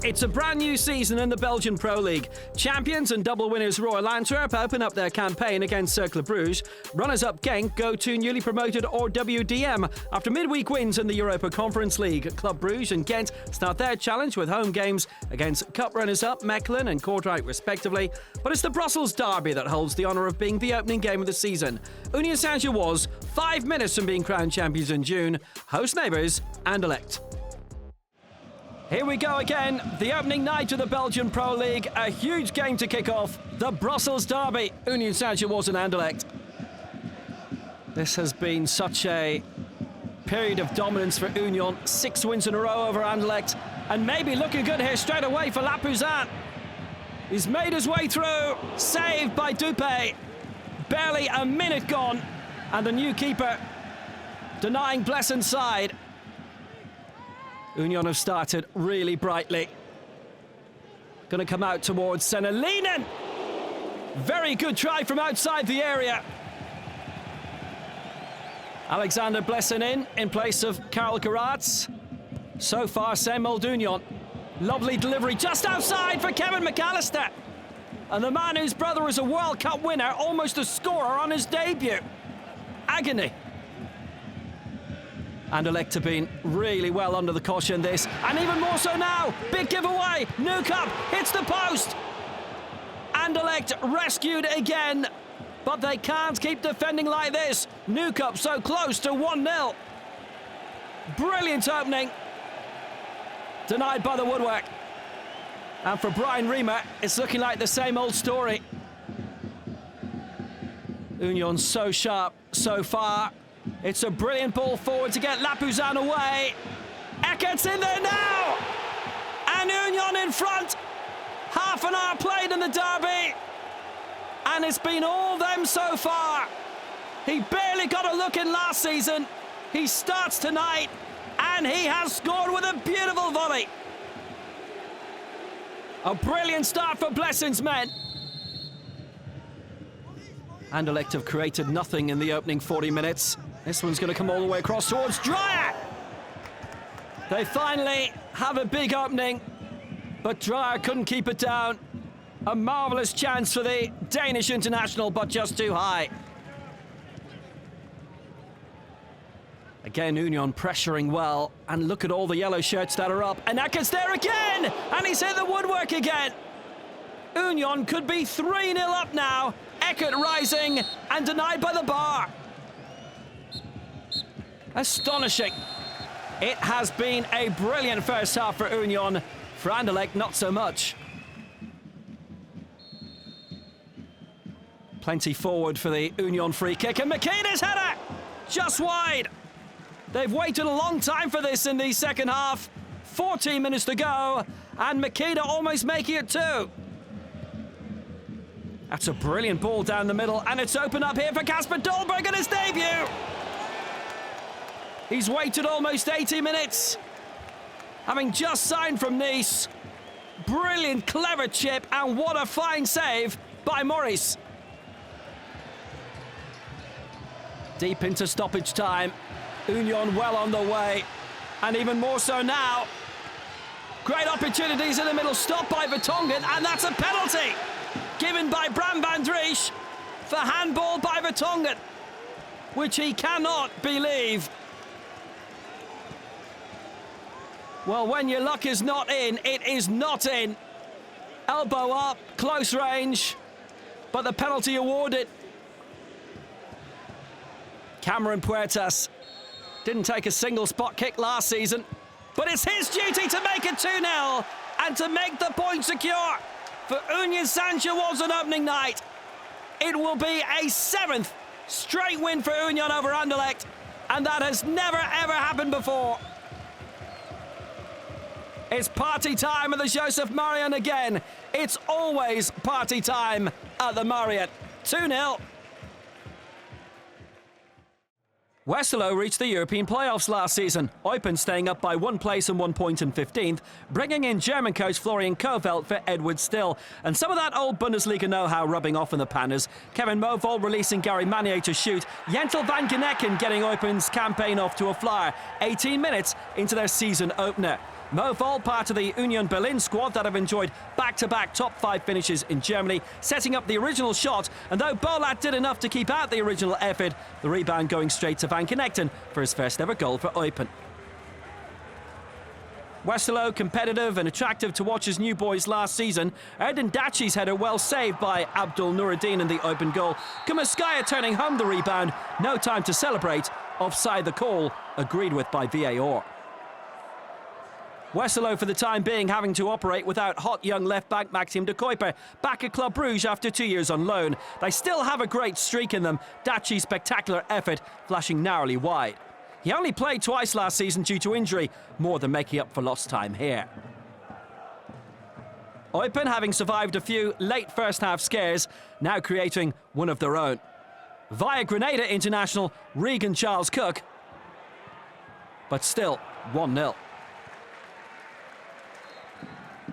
It's a brand new season in the Belgian Pro League. Champions and double winners Royal Antwerp open up their campaign against Cercle Bruges. Runners-up Genk go to newly promoted RWDM after midweek wins in the Europa Conference League. Club Brugge and Ghent start their challenge with home games against cup runners-up Mechelen and Kortrtijk respectively. But it's the Brussels derby that holds the honour of being the opening game of the season. Union Saint-Gilloise, 5 minutes from being crowned champions in June. Host neighbours Anderlecht. Here we go again, the opening night of the Belgian Pro League. A huge game to kick off, the Brussels derby, Union Saint-Gilloise and Anderlecht. This has been such a period of dominance for Union. 6 wins in a row over Anderlecht, and maybe looking good here straight away for Lapuzan. He's made his way through, saved by Dupé. Barely a minute gone, and the new keeper denying Blessen's side. Union have started really brightly. Going to come out towards centre. Leanen! Very good try from outside the area. Alexander Blessen in place of Karel Gerards. So far, same old Union. Lovely delivery just outside for Kevin McAllister. And the man whose brother is a World Cup winner, almost a scorer on his debut. Agony. Anderlecht have been really well under the caution this, and even more so now. Big giveaway. Newcup hits the post. Anderlecht rescued again, but they can't keep defending like this. Newcup so close to 1-0. Brilliant opening. Denied by the woodwork. And for Brian Riemer, it's looking like the same old story. Union so sharp so far. It's a brilliant ball forward to get Lapuzan away. Eckert's in there now! And Union in front. Half an hour played in the derby. And it's been all them so far. He barely got a look in last season. He starts tonight, and he has scored with a beautiful volley. A brilliant start for Blessen's men. Anderlecht have created nothing in the opening 40 minutes. This one's going to come all the way across towards Dreyer. They finally have a big opening, but Dreyer couldn't keep it down. A marvellous chance for the Danish international, but just too high. Again, Union pressuring well, and look at all the yellow shirts that are up. And Eckert's there again, and he's hit the woodwork again. Union could be 3-0 up now. Eckert rising and denied by the bar. Astonishing. It has been a brilliant first half for Union. For Anderlecht, not so much. Plenty forward for the Union free kick, and Makeda's header just wide. They've waited a long time for this in the second half. 14 minutes to go, and Mechelen almost making it 2. That's a brilliant ball down the middle, and it's open up here for Kasper Dolberg in his debut. He's waited almost 80 minutes, having just signed from Nice. Brilliant, clever chip, and what a fine save by Maurice. Deep into stoppage time. Union well on the way, and even more so now. Great opportunities in the middle, stopped by Vertonghen, and that's a penalty given by Bram van Driesch for handball by Vertonghen, which he cannot believe. Well, when your luck is not in, it is not in. Elbow up, close range, but the penalty awarded. Cameron Puertas didn't take a single spot kick last season, but it's his duty to make it 2-0 and to make the point secure for Union Saint-Gilloise on opening night. It will be a 7th straight win for Union over Anderlecht, and that has never ever happened before. It's party time at the Joseph Marion again. It's always party time at the Marion. 2-0. Westerlo reached the European playoffs last season. Eupen staying up by 1 place and 1 point in 15th, bringing in German coach Florian Kohfeldt for Edward Still. And some of that old Bundesliga know-how rubbing off in the Panners. Kevin Movold releasing Gary Manier to shoot. Jentel van Genecken getting Eupen's campaign off to a flyer 18 minutes into their season opener. Mo Vol, part of the Union Berlin squad that have enjoyed back-to-back top 5 finishes in Germany, setting up the original shot, and though Bolat did enough to keep out the original effort, the rebound going straight to Van Connecten for his first ever goal for Eupen. Westerlo, competitive and attractive to watch as new boys last season. Erdin Daci's header well saved by Abdul Nuruddin in the open goal. Kumaskaya turning home the rebound. No time to celebrate. Offside the call, agreed with by VAR. Westerlo for the time being having to operate without hot young left-back Maxime de Kuiper, back at Club Brugge after 2 years on loan. They still have a great streak in them. Daci's spectacular effort flashing narrowly wide. He only played twice last season due to injury, more than making up for lost time here. Eupen, having survived a few late first-half scares, now creating one of their own. Via Grenada international Regan Charles Cook, but still 1-0.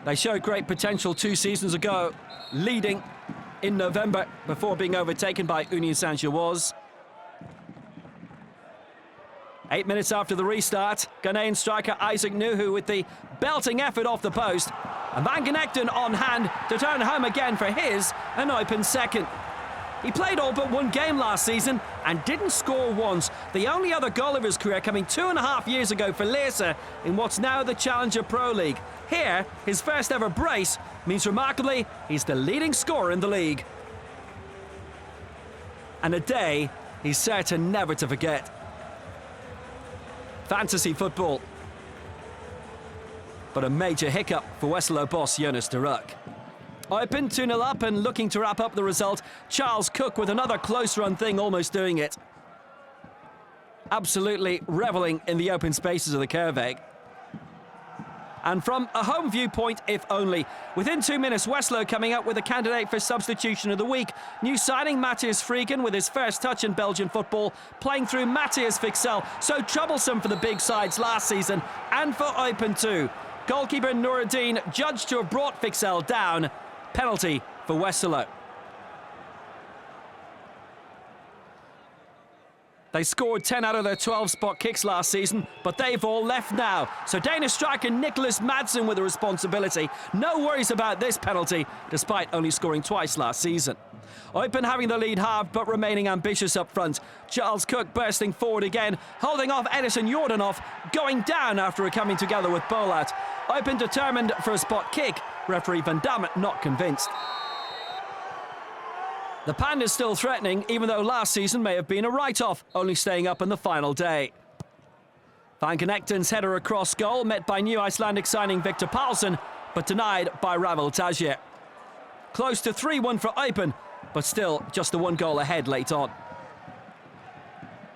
They showed great potential 2 seasons ago, leading in November before being overtaken by Union Saint-Gilloise. 8 minutes after the restart, Ghanaian striker Isaac Nuhu with the belting effort off the post. And Van Connecten on hand to turn home again for his and Eupen's second. He played all but 1 game last season and didn't score once. The only other goal of his career coming 2.5 years ago for Liège in what's now the Challenger Pro League. Here, his first ever brace means remarkably he's the leading scorer in the league. And a day he's certain never to forget. Fantasy football. But a major hiccup for Westerlo boss Jonas de Ruyck. Eupen 2-0 up and looking to wrap up the result. Charles Cook with another close run thing, almost doing it. Absolutely revelling in the open spaces of the Kerweg. And from a home viewpoint, if only. Within 2 minutes, Westerlo coming up with a candidate for substitution of the week. New signing Matthias Frieken with his first touch in Belgian football, playing through Matthias Fixel, so troublesome for the big sides last season, and for Eupen too. Goalkeeper Nuruddin judged to have brought Fixel down. Penalty for Westerlo. They scored 10 out of their 12 spot kicks last season, but they've all left now. So Danish striker Nicholas Madsen with the responsibility. No worries about this penalty, despite only scoring twice last season. Eupen having the lead half, but remaining ambitious up front. Charles Cook bursting forward again, holding off Edison Jordanov, going down after coming together with Bolat. Eupen determined for a spot kick. Referee Van Damme not convinced. The Panda's still threatening, even though last season may have been a write-off, only staying up on the final day. Van Connecten's header across goal, met by new Icelandic signing Victor Paulsen, but denied by Ravel Tajier. Close to 3-1 for Eupen, but still just the 1 goal ahead late on.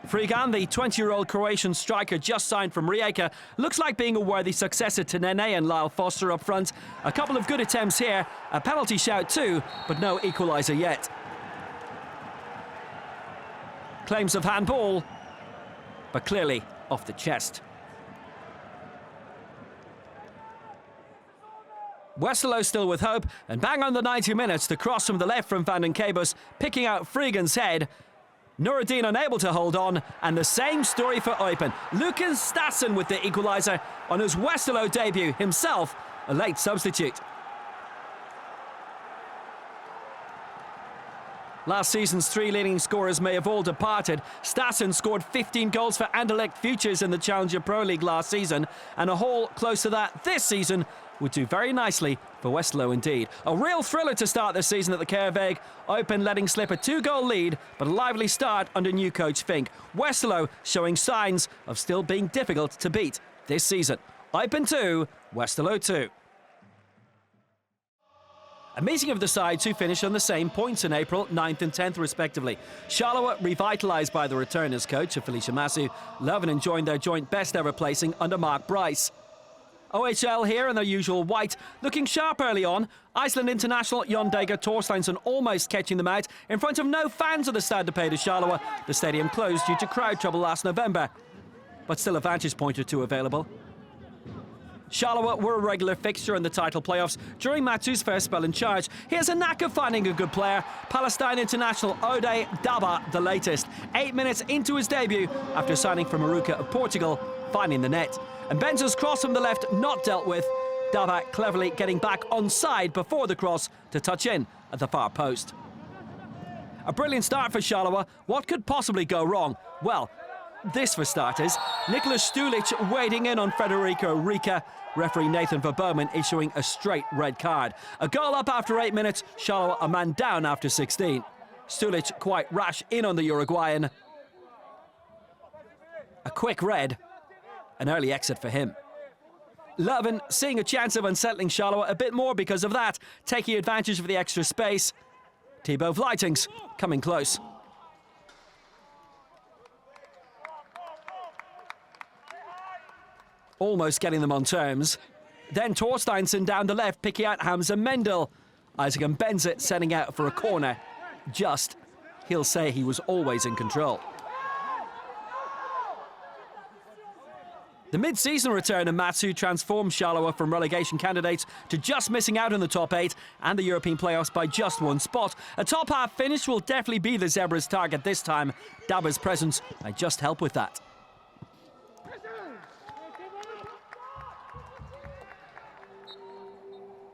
Frigan, the 20-year-old Croatian striker just signed from Rijeka, looks like being a worthy successor to Nene and Lyle Foster up front. A couple of good attempts here, a penalty shout too, but no equaliser yet. Claims of handball, but clearly off the chest. Westerlo still with hope, and bang on the 90 minutes, the cross from the left from Van den Kabus, picking out Frigan's head. Nuruddin unable to hold on, and the same story for Eupen. Lukas Stassen with the equaliser on his Westerlo debut, himself a late substitute. Last season's 3 leading scorers may have all departed. Stassen scored 15 goals for Anderlecht Futures in the Challenger Pro League last season, and a haul close to that this season would do very nicely for Westerlo indeed. A real thriller to start this season at the Kerweg. Eupen letting slip a 2-goal lead, but a lively start under new coach Fink. Westerlo showing signs of still being difficult to beat this season. Eupen 2, Westerlo 2. A meeting of the sides who finished on the same points in April, 9th and 10th respectively. Charleroi revitalised by the return as coach of Felicia Masu, love and enjoying their joint best ever placing under Mark Bryce. OHL here in their usual white, looking sharp early on. Iceland international Jon Dager Torsteinsson almost catching them out in front of no fans of the Stade de Pays de Charleroi. The stadium closed due to crowd trouble last November, but still a vantage point or two available. Charleroi were a regular fixture in the title playoffs during Matsu's first spell in charge. He has a knack of finding a good player. Palestine international Ode Daba, the latest. 8 minutes into his debut after signing from Arouca of Portugal, finding the net. And Benza's cross from the left not dealt with. Dava cleverly getting back onside before the cross to touch in at the far post. A brilliant start for Charleroi. What could possibly go wrong? Well, this for starters. Nicholas Stulic wading in on Federico Rica. Referee Nathan Verbomen issuing a straight red card. A goal up after 8 minutes. Charleroi a man down after 16. Stulic quite rash in on the Uruguayan. A quick red. An early exit for him. Leuven seeing a chance of unsettling Charleroi a bit more because of that, taking advantage of the extra space. Thibaut Vleitings coming close. Almost getting them on terms. Then Torsteinson down the left, picking out Hamza Mendel. Isaac Benza setting out for a corner. Just, he'll say he was always in control. The mid-season return of Matsu transformed Charleroi from relegation candidates to just missing out on the top 8 and the European playoffs by just 1 spot. A top-half finish will definitely be the Zebras' target this time. Daba's presence may just help with that.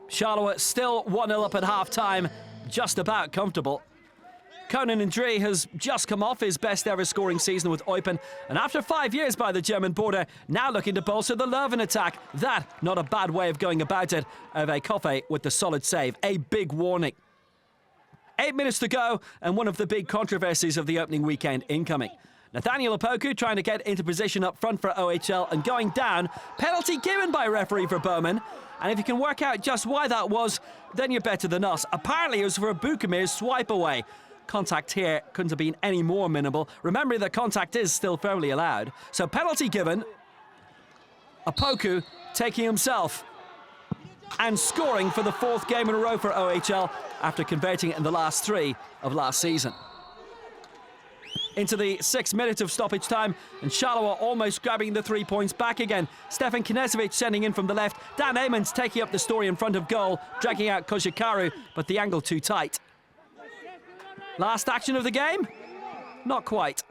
Charleroi still 1-0 up at half-time, just about comfortable. Conan Indri has just come off his best ever scoring season with Eupen, and after 5 years by the German border, now looking to bolster the Leuven attack. That, not a bad way of going about it. Hervé Coffey with the solid save, a big warning. 8 minutes to go, and one of the big controversies of the opening weekend incoming. Nathaniel Opoku trying to get into position up front for OHL and going down. Penalty given by referee Verbomen. And if you can work out just why that was, then you're better than us. Apparently it was for a Bukamir's swipe away. Contact here couldn't have been any more minimal. Remember that contact is still firmly allowed. So penalty given. Opoku taking himself and scoring for the 4th game in a row for OHL after converting it in the last 3 of last season. Into the 6th minute of stoppage time, and Charleroi almost grabbing the 3 points back again. Stefan Knežević sending in from the left. Dan Amons taking up the story in front of goal, dragging out Kojikaru, but the angle too tight. Last action of the game? Not quite.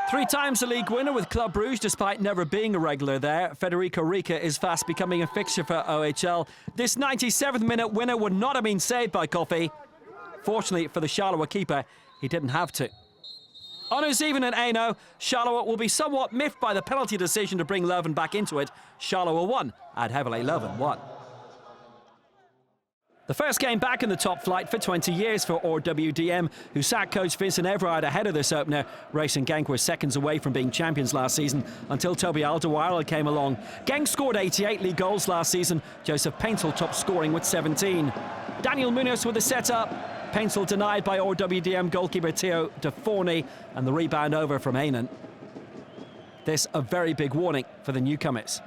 3 times a league winner with Club Brugge, despite never being a regular there. Federico Rica is fast becoming a fixture for OHL. This 97th minute winner would not have been saved by Coffey. Fortunately for the Charleroi keeper, he didn't have to. Honours even at Aino. Charleroi will be somewhat miffed by the penalty decision to bring Leuven back into it. Charleroi 1 at Heavily Leuven 1. The first game back in the top flight for 20 years for RWDM, who sacked coach Vincent Everard ahead of this opener. RSC Genk were seconds away from being champions last season until Toby Alderweireld came along. Genk scored 88 league goals last season. Joseph Paintsel top scoring with 17. Daniel Munoz with the set-up. Paintsel denied by RWDM goalkeeper Theo De Forney, and the rebound over from Hainan. This a very big warning for the newcomers.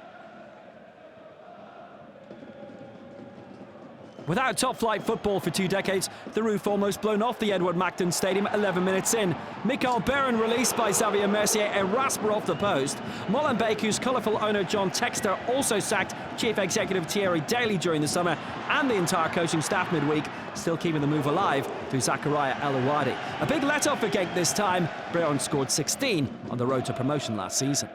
Without top-flight football for 2 decades, the roof almost blown off the Edward Macton Stadium 11 minutes in. Mikael Barron released by Xavier Mercier and Rasper off the post. Molenbeek, whose colourful owner John Texter also sacked Chief Executive Thierry Daly during the summer, and the entire coaching staff midweek, still keeping the move alive through Zakaria El-Awadi. A big let-off for Genk this time. Barron scored 16 on the road to promotion last season.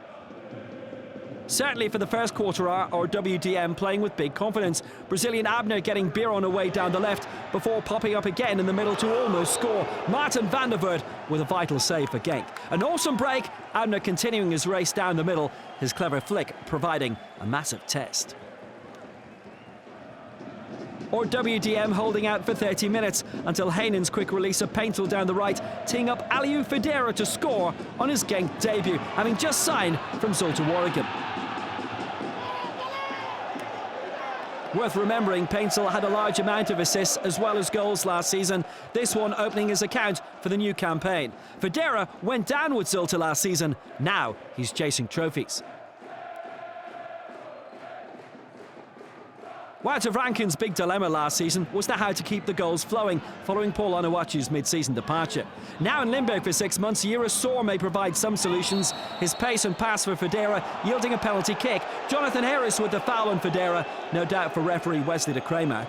Certainly for the first quarter hour, RWDM playing with big confidence. Brazilian Abner getting Biron away down the left before popping up again in the middle to almost score. Martin van der Voort with a vital save for Genk. An awesome break, Abner continuing his race down the middle, his clever flick providing a massive test. RWDM holding out for 30 minutes until Hainan's quick release of Paintsel down the right, teeing up Aliou Federa to score on his Genk debut, having just signed from Zulte Waregem. Worth remembering, Paintsel had a large amount of assists as well as goals last season, this one opening his account for the new campaign. Federa went down with Zulte last season, now he's chasing trophies. Wouter Vranken's big dilemma last season was to how to keep the goals flowing following Paul Onuachu's mid-season departure. Now in Limburg for 6 months, Jura Soor may provide some solutions. His pace and pass for Federa yielding a penalty kick. Jonathan Harris with the foul on Federa, no doubt for referee Wesley de Kramer.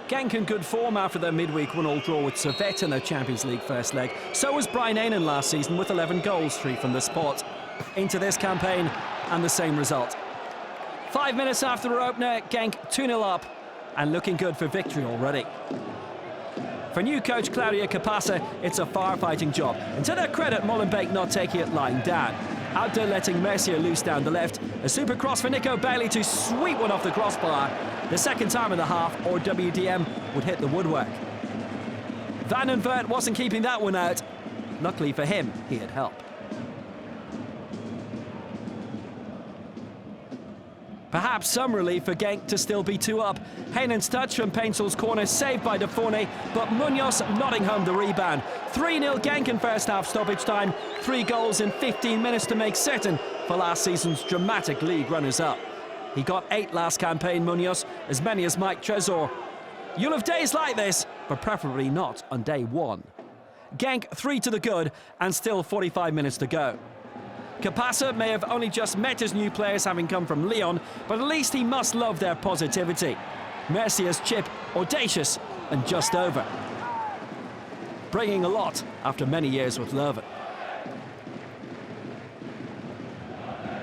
Genk in good form after their midweek 1-1 draw with Servette in their Champions League first leg. So was Brian Ainen last season with 11 goals, 3 from the spot. Into this campaign and the same result. 5 minutes after their opener, Genk 2-0 up and looking good for victory already. For new coach Claudia Capassa, it's a far-fighting job. And to their credit, Molenbeek not taking it lying down. Out there letting Mercier loose down the left. A super cross for Nico Bailey to sweep one off the crossbar. The second time in the half, or RWDM would hit the woodwork. Van den Vert wasn't keeping that one out. Luckily for him, he had help. Perhaps some relief for Genk to still be 2 up. Haynen's touch from Painsel's corner saved by De Forney, but Munoz nodding home the rebound. 3-0 Genk in first half stoppage time. 3 goals in 15 minutes to make certain for last season's dramatic league runners-up. He got 8 last campaign, Munoz, as many as Mike Trezor. You'll have days like this, but preferably not on day 1. Genk 3 to the good and still 45 minutes to go. Capassa may have only just met his new players having come from Lyon, but at least he must love their positivity. Mercier's chip, audacious and just over. Bringing a lot after many years with Leuven.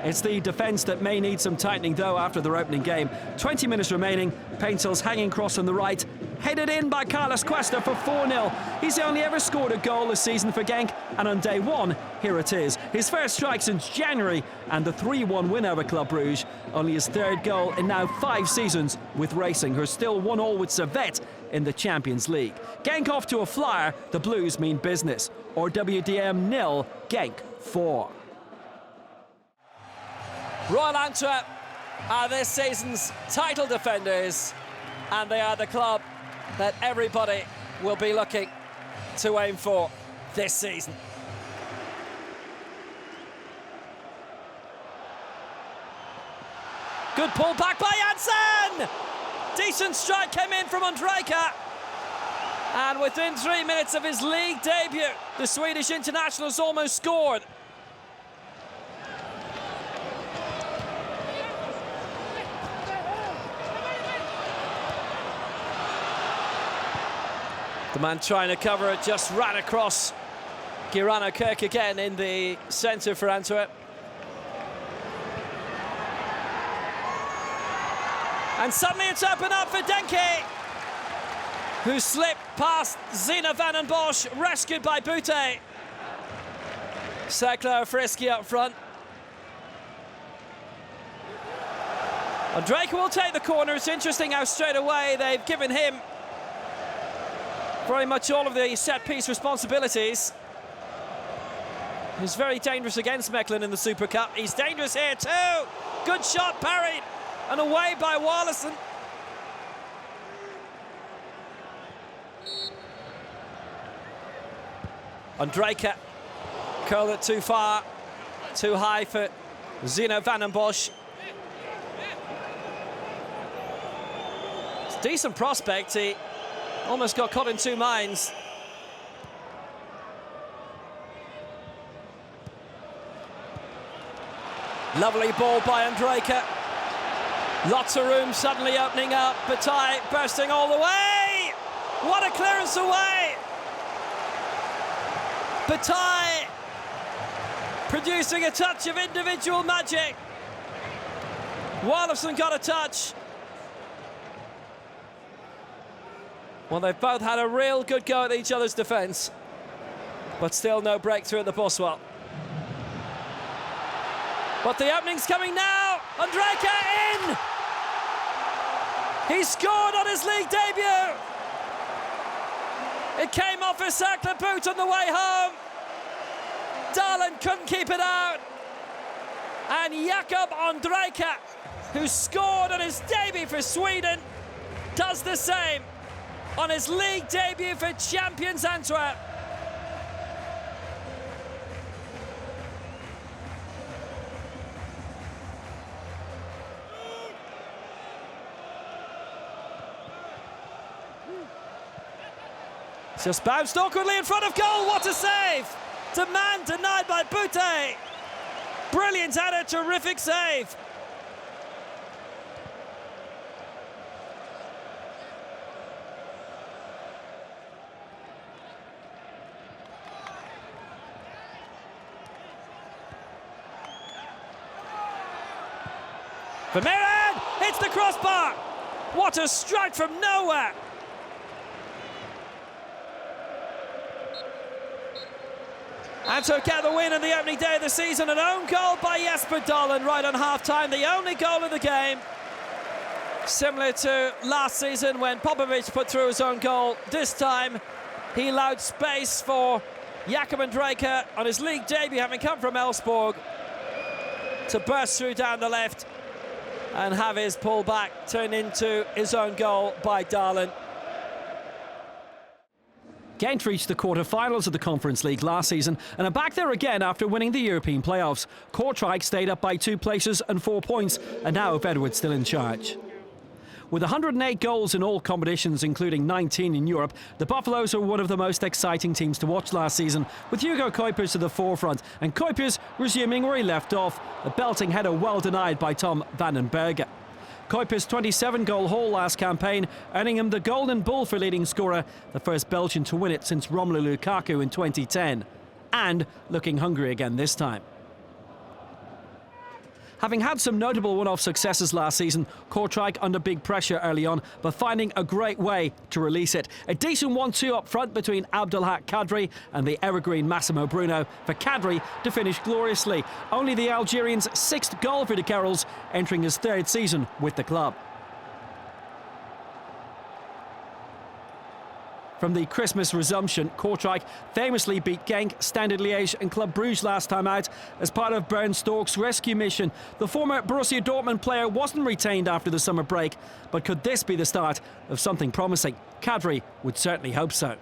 It's the defence that may need some tightening though after their opening game. 20 minutes remaining, Painsel's hanging cross on the right. Headed in by Carlos Cuesta for 4-0. He's only ever scored a goal this season for Genk, and on day 1, here it is. His first strike since January, and the 3-1 win over Club Brugge. Only his 3rd goal in now 5 seasons with Racing, who are still 1-1 with Servette in the Champions League. Genk off to a flyer, the Blues mean business. Or RWDM 0, Genk 4. Royal Antwerp are this season's title defenders, and they are the club that everybody will be looking to aim for this season. Good pull back by Janssen! Decent strike came in from Ondrejka. And within 3 minutes of his league debut, the Swedish international has almost scored. The man trying to cover it just ran across Girano Kirk again in the centre for Antwerp. And suddenly it's opened up for Denke, who slipped past Zina van den Bosch, rescued by Butte. Cercle are frisky up front. Ondrejka will take the corner. It's interesting how straight away they've given him very much all of the set-piece responsibilities. He's very dangerous against Mechelen in the Super Cup. He's dangerous here too. Good shot, parried, and away by Wallason. Ondrejka curled it too far, too high for Zina van den Bosch. It's a decent prospect. He almost got caught in 2 minds. Lovely ball by Ondrejka. Lots of room suddenly opening up. Bataille bursting all the way. What a clearance away. Bataille producing a touch of individual magic. Wallason got a touch. Well, they've both had a real good go at each other's defence, but still no breakthrough at the Boswell. But the opening's coming now. Ondrejka in. He scored on his league debut. It came off a Cercle boot on the way home. Dahlen couldn't keep it out. And Jakob Ondrejka, who scored on his debut for Sweden, does the same on his league debut for champions Antwerp. Just bounced awkwardly in front of goal. What a save! Demand denied by Butte. Brilliant header, terrific save. Vermeeren hits the crossbar. What a strike from nowhere. Antwerp get the win in the opening day of the season. An own goal by Jesper Dahlen right on half-time. The only goal of the game. Similar to last season when Popovic put through his own goal. This time he allowed space for Jakob Andrejka on his league debut, having come from Elfsborg, to burst through down the left and have his pullback turn into his own goal by Dahlen. Gent reached the quarter-finals of the Conference League last season and are back there again after winning the European playoffs. Kortrtijk stayed up by 2 places and 4 points, and now Edward's still in charge. With 108 goals in all competitions, including 19 in Europe, the Buffaloes are one of the most exciting teams to watch last season, with Hugo Kuipers to the forefront, and Kuipers resuming where he left off, a belting header well denied by Tom van den Berge. Kuipers' 27-goal haul last campaign, earning him the Golden Bull for leading scorer, the first Belgian to win it since Romelu Lukaku in 2010, and looking hungry again this time. Having had some notable one-off successes last season, Kortrtijk under big pressure early on, but finding a great way to release it. A decent 1-2 up front between Abdelhak Kadri and the evergreen Massimo Bruno for Kadri to finish gloriously. Only the Algerian's 6th goal for the Kerels, entering his 3rd season with the club. From the Christmas resumption, Kortrtijk famously beat Genk, Standard Liège and Club Brugge last time out as part of Bernd Storck's rescue mission. The former Borussia Dortmund player wasn't retained after the summer break, but could this be the start of something promising? Kadri would certainly hope so.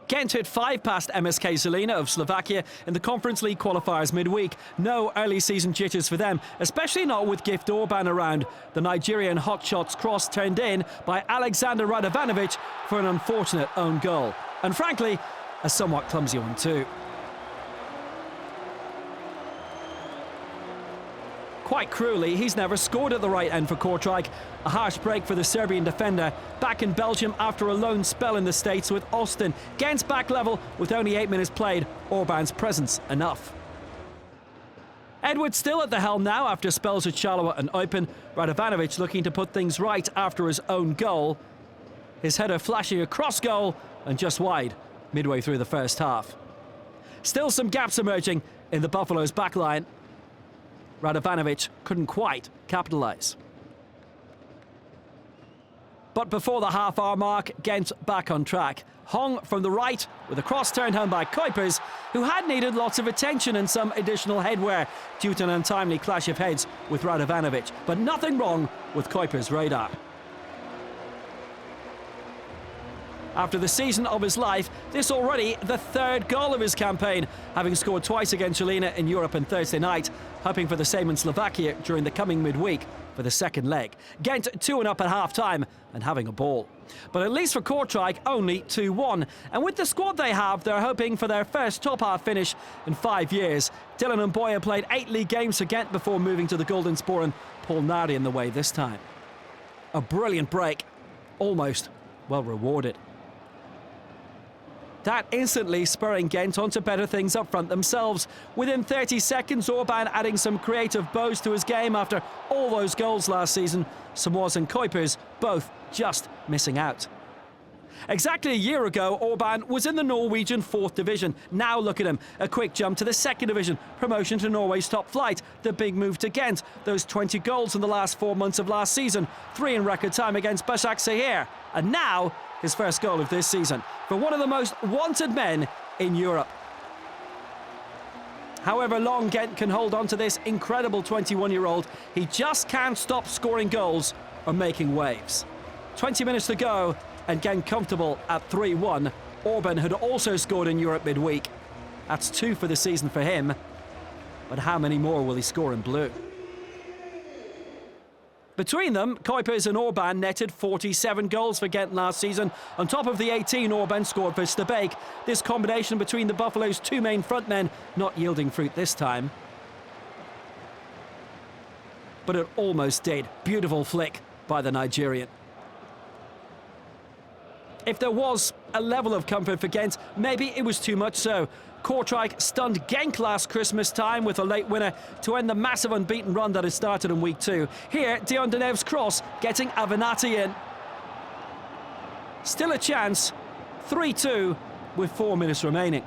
Gent hit 5 past MSK Žilina of Slovakia in the Conference League qualifiers midweek. No early season jitters for them, especially not with Gift Orban around. The Nigerian hotshot's cross turned in by Alexander Radovanovic for an unfortunate own goal. And frankly, a somewhat clumsy one too. Quite cruelly, he's never scored at the right end for Kortrtijk. A harsh break for the Serbian defender. Back in Belgium after a loan spell in the States with Austin. Gent's back level with only 8 minutes played. Orban's presence enough. Edward still at the helm now after spells at Charleroi and Eupen. Radovanovic looking to put things right after his own goal. His header flashing across goal and just wide midway through the first half. Still some gaps emerging in the Buffaloes' backline. Radovanovic couldn't quite capitalise. But before the half-hour mark, Gent back on track. Hong from the right with a cross turned home by Kuipers, who had needed lots of attention and some additional headwear due to an untimely clash of heads with Radovanovic. But nothing wrong with Kuipers' radar. After the season of his life, this already the 3rd goal of his campaign, having scored twice against Žilina in Europe on Thursday night, hoping for the same in Slovakia during the coming midweek for the 2nd leg. Gent 2-up at half-time and having a ball. But at least for Kortrtijk, only 2-1. And with the squad they have, they're hoping for their first top-half finish in 5 years. Dylan Mboya played 8 league games for Gent before moving to the Golden Spur, and Paul Nardi in the way this time. A brilliant break, almost well rewarded. That instantly spurring Gent on to better things up front themselves. Within 30 seconds, Orban adding some creative bows to his game after all those goals last season. Samoas and Kuipers both just missing out. Exactly a year ago, Orban was in the Norwegian 4th division. Now look at him, a quick jump to the 2nd division, promotion to Norway's top flight, the big move to Gent, those 20 goals in the last 4 months of last season, 3 in record time against Başakşehir, and now his first goal of this season for one of the most wanted men in Europe. However long Gent can hold on to this incredible 21-year-old, he just can't stop scoring goals or making waves. 20 minutes to go and Gent comfortable at 3-1. Orban had also scored in Europe midweek. That's 2 for the season for him. But how many more will he score in blue? Between them, Kuipers and Orban netted 47 goals for Gent last season. On top of the 18 Orban scored for Stabæk, this combination between the Buffaloes' 2 main frontmen not yielding fruit this time. But it almost did. Beautiful flick by the Nigerian. If there was a level of comfort for Ghent. Maybe it was too much so. Kortrtijk stunned Genk last Christmas time with a late winner to end the massive unbeaten run that had started in week 2. Here, Dion Denev's cross getting Avenatti in. Still a chance. 3-2 with 4 minutes remaining.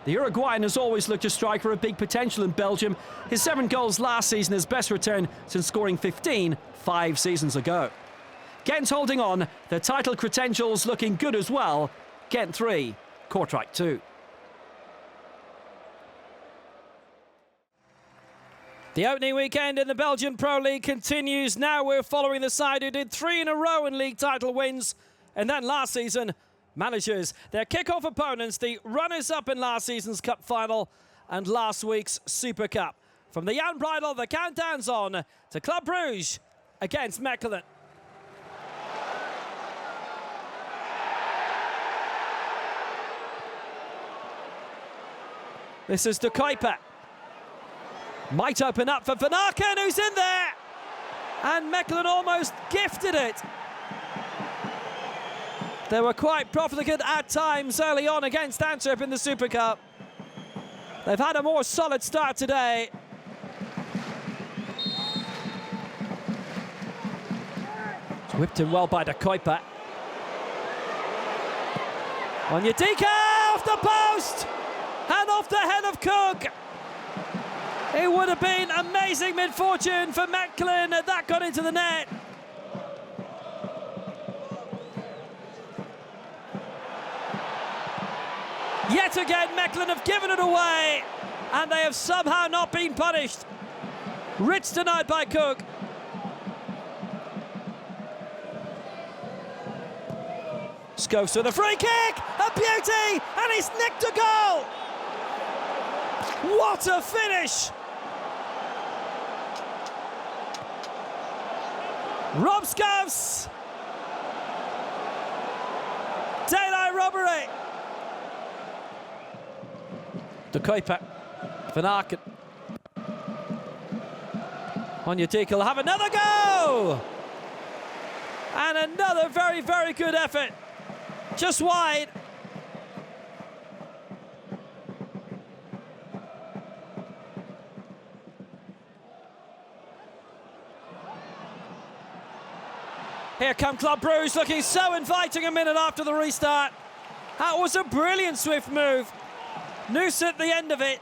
The Uruguayan has always looked a striker of big potential in Belgium. His 7 goals last season, his best return since scoring 15 5 seasons ago. Ghent holding on, their title credentials looking good as well. Ghent 3, Kortrtijk 2. The opening weekend in the Belgian Pro League continues. Now we're following the side who did 3 in a row in league title wins, and then last season managers their kick-off opponents, the runners-up in last season's cup final and last week's Super Cup. From the Jan Breidel, the countdown's on to Club Brugge against Mechelen. This is De Kuiper. Might open up for Van Aken, who's in there. And Mechelen almost gifted it. They were quite profligate at times early on against Antwerp in the Super Cup. They've had a more solid start today. It's whipped in well by De Kuiper. Onyedika off the post and off the head of Cook. It would have been amazing mid-fortune for Mechelen if that got into the net. Yet again, Mechelen have given it away, and they have somehow not been punished. Rich denied by Cook. Scopes with a free kick, a beauty, and he's nicked a goal. What a finish! Rob Scopes. Daylight robbery. De Kuiper, Van Aken. Onyedika will have another go! And another very, very good effort. Just wide. Here come Club Brugge, looking so inviting a minute after the restart. That was a brilliant swift move. Noose at the end of it.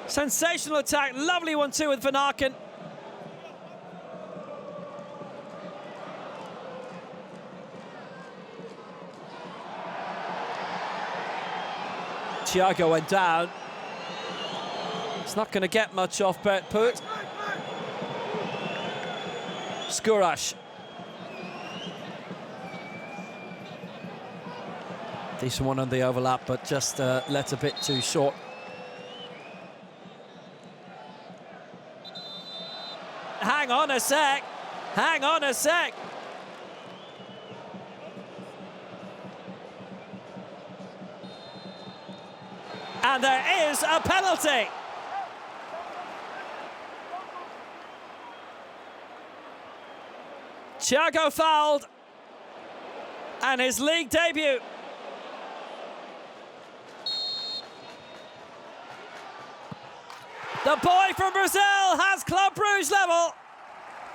Sensational attack, lovely 1-2 with Van Aken. Thiago went down. It's not going to get much off Bert Poot. Skurash. Decent one on the overlap, but just let a bit too short. Hang on a sec. Hang on a sec. And there is a penalty. Thiago fouled. And his league debut. The boy from Brazil has Club Brugge level.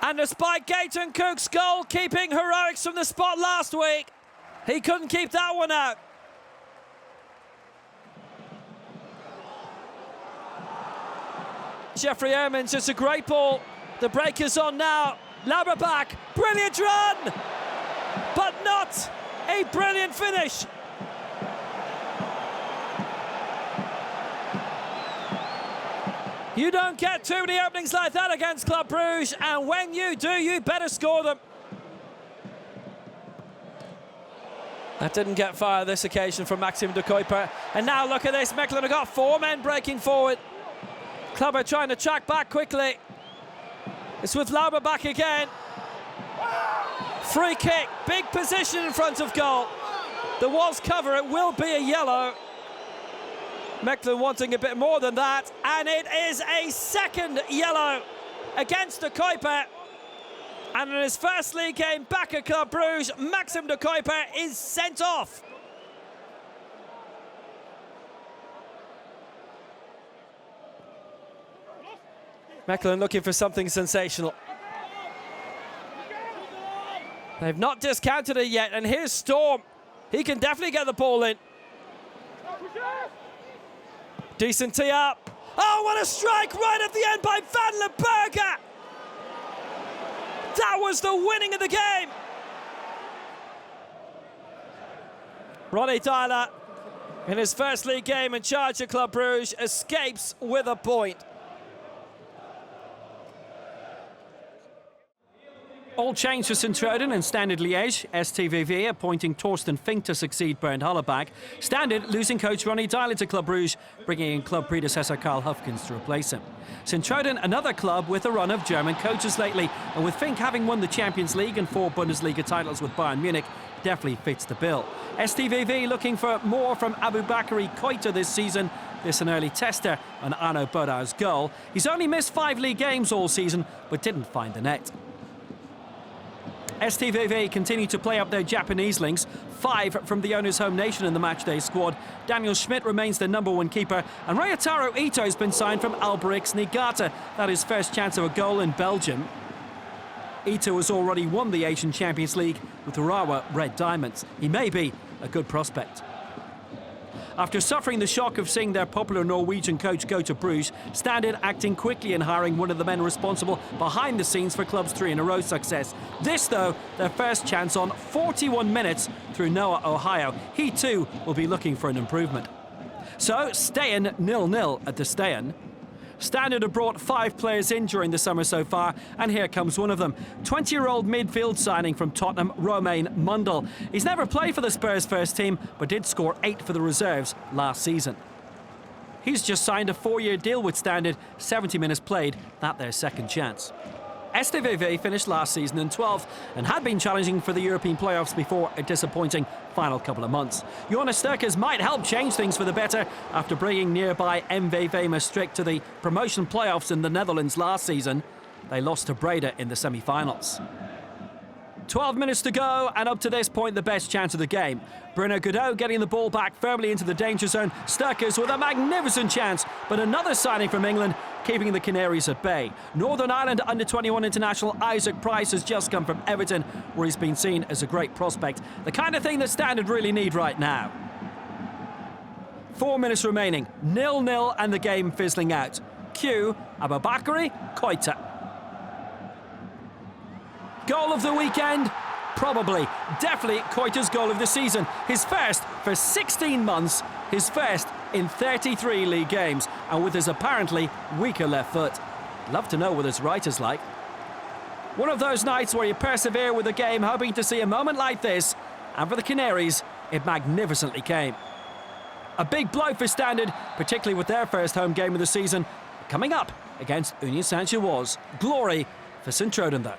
And despite Gaetan Cook's goalkeeping heroics from the spot last week, he couldn't keep that one out. Jeffrey Ehrmans, it's a great ball. The break is on now. Lauberbach, brilliant run, but not a brilliant finish. You don't get too many openings like that against Club Brugge, and when you do, you better score them. That didn't get fire this occasion from Maxime De Kuiper. And now look at this, Mechelen have got 4 men breaking forward. Club are trying to track back quickly. It's with Lauberbach again. Free kick, big position in front of goal. The walls cover, it will be a yellow. Mechelen wanting a bit more than that, and it is a second yellow against De Kuiper. And in his first league game back at Club Brugge, Maxim de Kuiper is sent off. Mechelen looking for something sensational. They've not discounted it yet, and here's Storm. He can definitely get the ball in. Decent tee up. Oh, what a strike right at the end by Van den Berge! That was the winning of the game. Ronnie Tyler, in his first league game in charge of Club Brugge, escapes with a point. All change for Sint-Truiden and Standard Liège. STVV appointing Torsten Fink to succeed Bernd Halleback. Standard losing coach Ronnie Tyler to Club Brugge, bringing in club predecessor Karl Hufkens to replace him. Sint-Truiden, another club with a run of German coaches lately, and with Fink having won the Champions League and 4 Bundesliga titles with Bayern Munich, definitely fits the bill. STVV looking for more from Aboubakary Koita this season. This an early tester on Arno Bodau's goal. He's only missed 5 league games all season, but didn't find the net. STVV continue to play up their Japanese links, 5 from the owner's home nation in the matchday squad. Daniel Schmidt remains their #1 keeper, and Ryotaro Ito has been signed from Alberich Niigata. That is first chance of a goal in Belgium. Ito has already won the Asian Champions League with Urawa Red Diamonds. He may be a good prospect. After suffering the shock of seeing their popular Norwegian coach go to Bruges, Standard acting quickly in hiring one of the men responsible behind the scenes for club's 3-in-a-row success. This, though, their first chance on 41 minutes through Noah Ohio. He, too, will be looking for an improvement. So, Steyn 0-0 at the Steyn. Standard have brought 5 players in during the summer so far, and here comes one of them. 20-year-old midfield signing from Tottenham, Romain Mundel. He's never played for the Spurs first team, but did score 8 for the reserves last season. He's just signed a 4-year deal with Standard, 70 minutes played, that their second chance. STVV finished last season in 12th and had been challenging for the European playoffs before a disappointing final couple of months. Jonas Sterkers might help change things for the better after bringing nearby MVV Maastricht to the promotion playoffs in the Netherlands last season. They lost to Breda in the semi-finals. 12 minutes to go, and up to this point the best chance of the game. Bruno Godot getting the ball back firmly into the danger zone. Sterkers with a magnificent chance, but another signing from England keeping the Canaries at bay. Northern Ireland under-21 international Isaac Price has just come from Everton, where he's been seen as a great prospect. The kind of thing that Standard really need right now. 4 minutes remaining, 0-0 and the game fizzling out. Cue Aboubakary Koita. Goal of the weekend? Probably. Definitely Koita's goal of the season. His first for 16 months, his first in 33 league games, and with his apparently weaker left foot. Love to know what his right is like. One of those nights where you persevere with the game, hoping to see a moment like this, and for the Canaries, it magnificently came. A big blow for Standard, particularly with their first home game of the season, coming up against Union Saint-Gilloise. Glory for Sint-Truiden, though.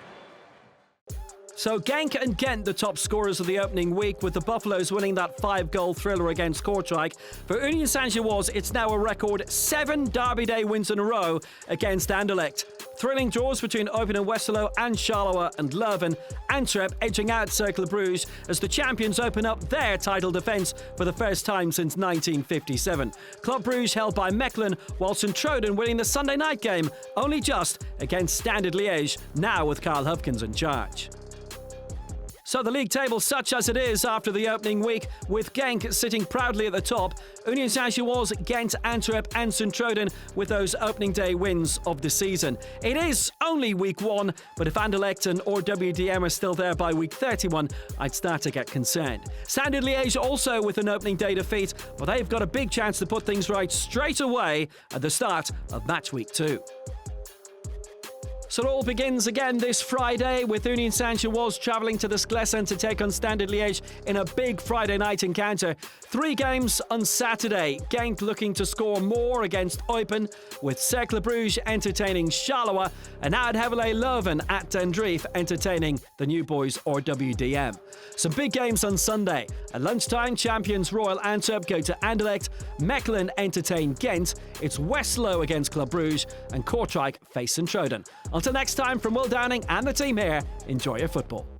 So Genk and Gent, the top scorers of the opening week, with the Buffaloes winning that 5-goal thriller against Kortrtijk. For Union Saint-Gilloise, it's now a record 7 Derby Day wins in a row against Anderlecht. Thrilling draws between Eupen and Westerlo and Charleroi and Leuven. Antwerp edging out Cercle Bruges as the champions open up their title defence for the first time since 1957. Club Brugge held by Mechelen, while Sint-Truiden winning the Sunday night game only just against Standard Liège, now with Karl Hufkens in charge. So the league table such as it is after the opening week, with Genk sitting proudly at the top, Union Saint-Gilloise, Gent, Antwerp and Sint-Truiden with those opening day wins of the season. It is only week 1, but if Anderlecht and RWDM are still there by week 31, I'd start to get concerned. Standard Liège also with an opening day defeat, but they've got a big chance to put things right straight away at the start of match week 2. So it all begins again this Friday with Union Saint-Gilloise travelling to the Sclesson to take on Standard Liège in a big Friday night encounter. 3 games on Saturday. Genk looking to score more against Eupen, with Cercle Bruges entertaining Charleroi and Oud-Heverlee Leuven at Den Drief entertaining the new boys RWDM. Some big games on Sunday. At lunchtime, champions Royal Antwerp go to Anderlecht, Mechelen entertain Gent, it's Westerlo against Club Brugge, and Kortrtijk face Sint-Truiden. Until next time, from Will Downing and the team here, enjoy your football.